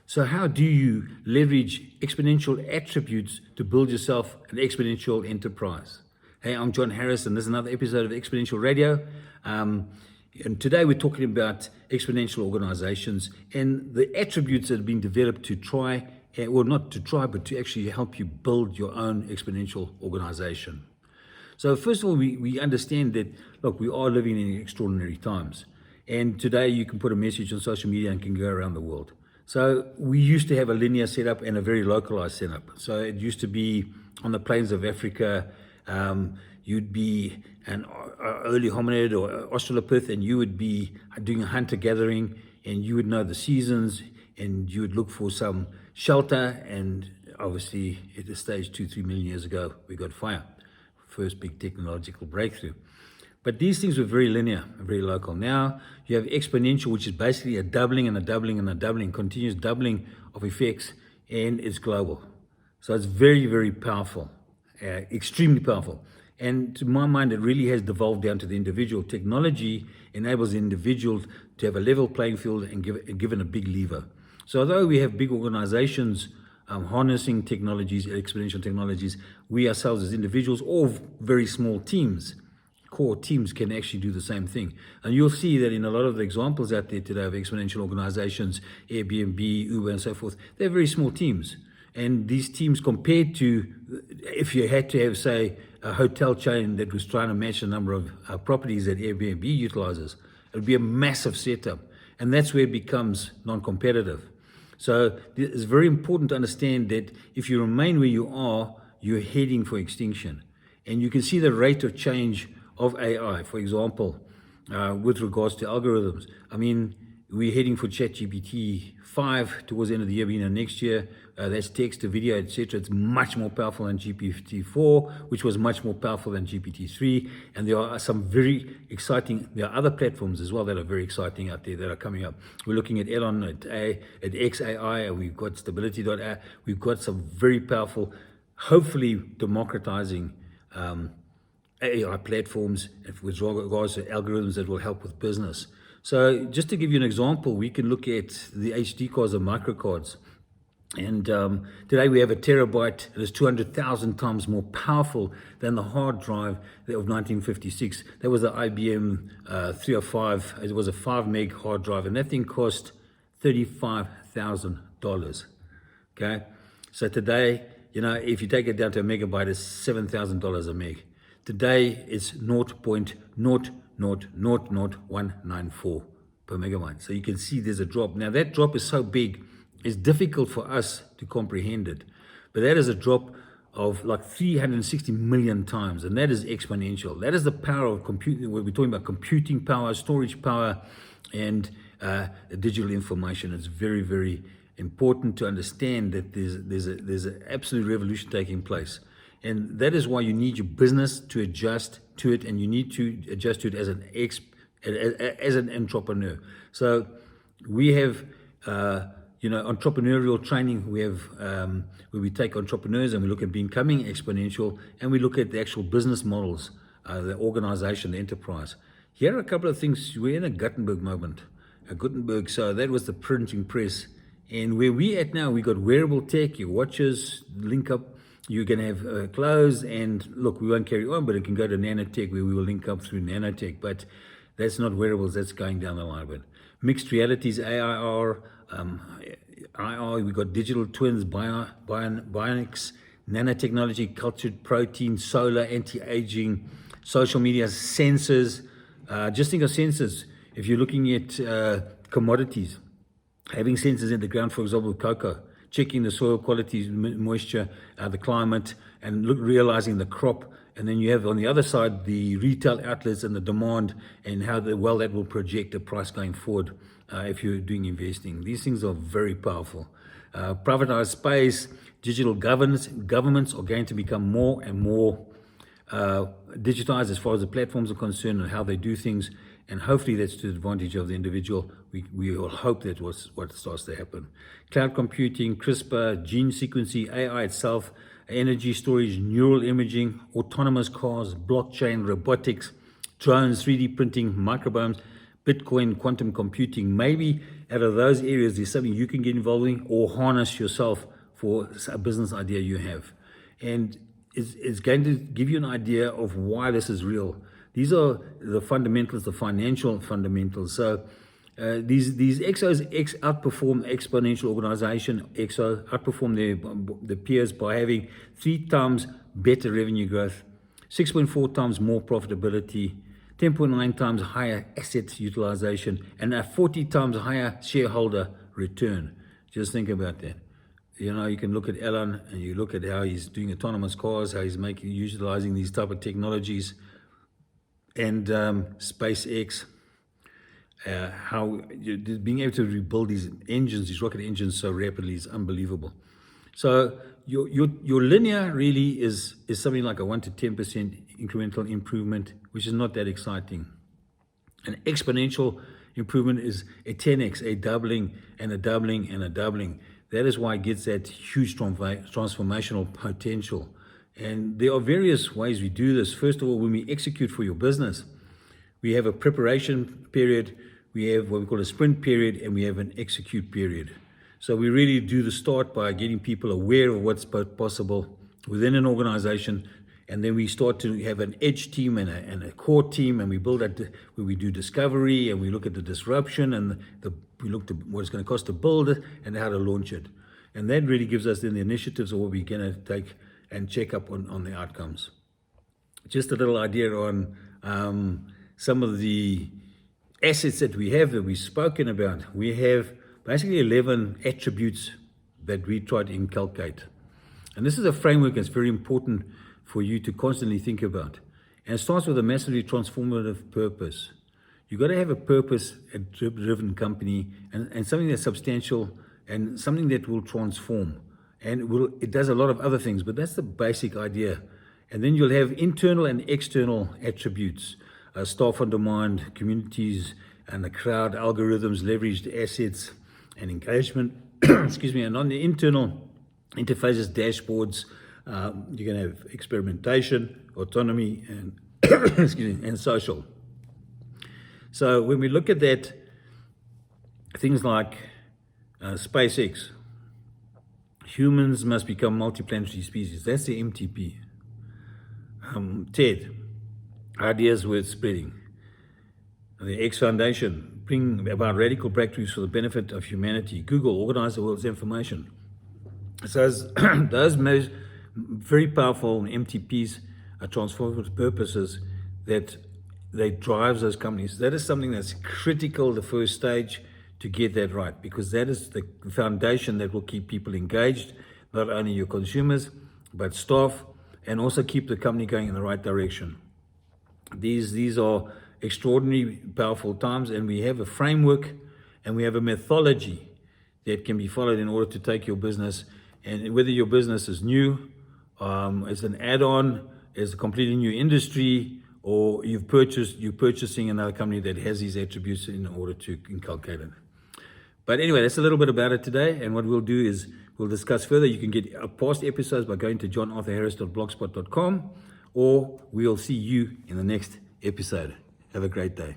So how do you leverage exponential attributes to build yourself an exponential enterprise? Hey, I'm John Harris, and this is another episode of Exponential Radio. And today we're talking about exponential organizations and the attributes that have been developed to try, or not to try, but to actually help you build your own exponential organization. So first of all, we understand that, look, we are living in extraordinary times. And today you can put a message on social media and can go around the world. So we used to have a linear setup and a very localized setup. So it used to be on the plains of Africa, you'd be an early hominid or Australopith, and you would be doing a hunter-gathering, and you would know the seasons, and you would look for some shelter. And obviously, at the stage 2-3 million years ago, we got fire, first big technological breakthrough. But these things were very linear, very local. Now you have exponential, which is basically a doubling and a doubling and a doubling, continuous doubling of effects, and it's global. So it's very, very powerful, extremely powerful. And to my mind, it really has devolved down to the individual. Technology enables the individual to have a level playing field and given a big lever. So although we have big organizations harnessing technologies, exponential technologies, we ourselves as individuals or very small teams, core teams, can actually do the same thing. And you'll see that in a lot of the examples out there today of exponential organizations, Airbnb, Uber, and so forth, they're very small teams. And these teams, compared to if you had to have, say, a hotel chain that was trying to match the number of properties that Airbnb utilizes, it would be a massive setup. And that's where it becomes non-competitive. So it's very important to understand that if you remain where you are, you're heading for extinction. And you can see the rate of change of AI, for example, with regards to algorithms. I mean, we're heading for ChatGPT 5 towards the end of the year, beginning of next year. That's text to video, etc. It's much more powerful than GPT 4, which was much more powerful than GPT 3. And there are some very exciting, there are other platforms as well that are very exciting out there that are coming up. We're looking at Elon, at XAI, and we've got Stability.ai. We've got some very powerful, hopefully democratizing AI platforms with regards to algorithms that will help with business. So just to give you an example, we can look at the HD cards or microcards. And today we have a terabyte that is 200,000 times more powerful than the hard drive of 1956. That was the IBM 305. It was a 5 meg hard drive, and that thing cost $35,000. Okay, so today, you know, if you take it down to a megabyte, it's $7,000 a meg. Today it's 0.00000194 per megabyte. So you can see there's a drop. Now that drop is so big, it's difficult for us to comprehend it. But that is a drop of like 360 million times, and that is exponential. That is the power of computing. We're talking about computing power, storage power, and digital information. It's very, very important to understand that there's an absolute revolution taking place. And that is why you need your business to adjust to it, and you need to adjust to it as an entrepreneur. So we have, entrepreneurial training. We have where we take entrepreneurs and we look at becoming exponential, and we look at the actual business models, the organization, the enterprise. Here are a couple of things. We're in a Gutenberg moment. So that was the printing press. And where we at now, we got wearable tech, your watches, link up. You can have clothes, and look, we won't carry on, but it can go to nanotech, where we will link up through nanotech. But that's not wearables, that's going down the line. But mixed realities, AIR, IR, we've got digital twins, bionics, nanotechnology, cultured protein, solar, anti-aging, social media, sensors. Just think of sensors. If you're looking at commodities, having sensors in the ground, for example, cocoa, checking the soil quality, moisture, the climate, and realizing the crop. And then you have on the other side the retail outlets and the demand, and how well that will project the price going forward if you're doing investing. These things are very powerful. Privatized space, digital governments are going to become more and more digitized as far as the platforms are concerned and how they do things. And hopefully that's to the advantage of the individual. We all hope that was what starts to happen. Cloud computing, CRISPR, gene sequencing, AI itself, energy storage, neural imaging, autonomous cars, blockchain, robotics, drones, 3D printing, microbiomes, Bitcoin, quantum computing. Maybe out of those areas, there's something you can get involved in or harness yourself for a business idea you have. And it's going to give you an idea of why this is real. These are the fundamentals, the financial fundamentals. So these EXOs outperform Exponential organization. EXO outperform their peers by having 3 times better revenue growth, 6.4 times more profitability, 10.9 times higher asset utilization, and a 40 times higher shareholder return. Just think about that. You know, you can look at Elon and you look at how he's doing autonomous cars, how he's utilizing these type of technologies, and SpaceX, how being able to rebuild these engines, these rocket engines so rapidly is unbelievable. So your linear really is something like a 1 to 10% incremental improvement, which is not that exciting. An exponential improvement is a 10x, a doubling and a doubling and a doubling. That is why it gets that huge transformational potential. And there are various ways we do this. First of all, when we execute for your business, we have a preparation period, we have what we call a sprint period, and we have an execute period. So we really do the start by getting people aware of what's possible within an organization, and then we start to have an edge team and a core team, and we build that where we do discovery, and we look at the disruption, and we look at what it's going to cost to build it and how to launch it. And that really gives us then the initiatives of what we're going to take and check up on the outcomes. Just a little idea on some of the assets that we have that we've spoken about. We have basically 11 attributes that we try to inculcate. And this is a framework that's very important for you to constantly think about. And it starts with a massively transformative purpose. You've got to have a purpose-driven company and something that's substantial and something that will transform. And it does a lot of other things, but that's the basic idea. And then you'll have internal and external attributes, staff on demand, communities, and the crowd, algorithms, leveraged assets, and engagement. Excuse me. And on the internal interfaces, dashboards, you're going to have experimentation, autonomy, and excuse me, and social. So when we look at that, things like SpaceX, humans must become multiplanetary species. That's the MTP. TED, ideas worth spreading. The X Foundation, bring about radical breakthroughs for the benefit of humanity. Google, organize the world's information. So those most very powerful MTPs are transformative purposes that drives those companies. That is something that's critical the first stage to get that right, because that is the foundation that will keep people engaged, not only your consumers, but staff, and also keep the company going in the right direction. These are extraordinary, powerful times, and we have a framework and we have a methodology that can be followed in order to take your business. And whether your business is new, as an add-on, as a completely new industry, or you're purchasing another company that has these attributes in order to inculcate it. But anyway, that's a little bit about it today. And what we'll do is we'll discuss further. You can get past episodes by going to johnarthurharris.blogspot.com, or we'll see you in the next episode. Have a great day.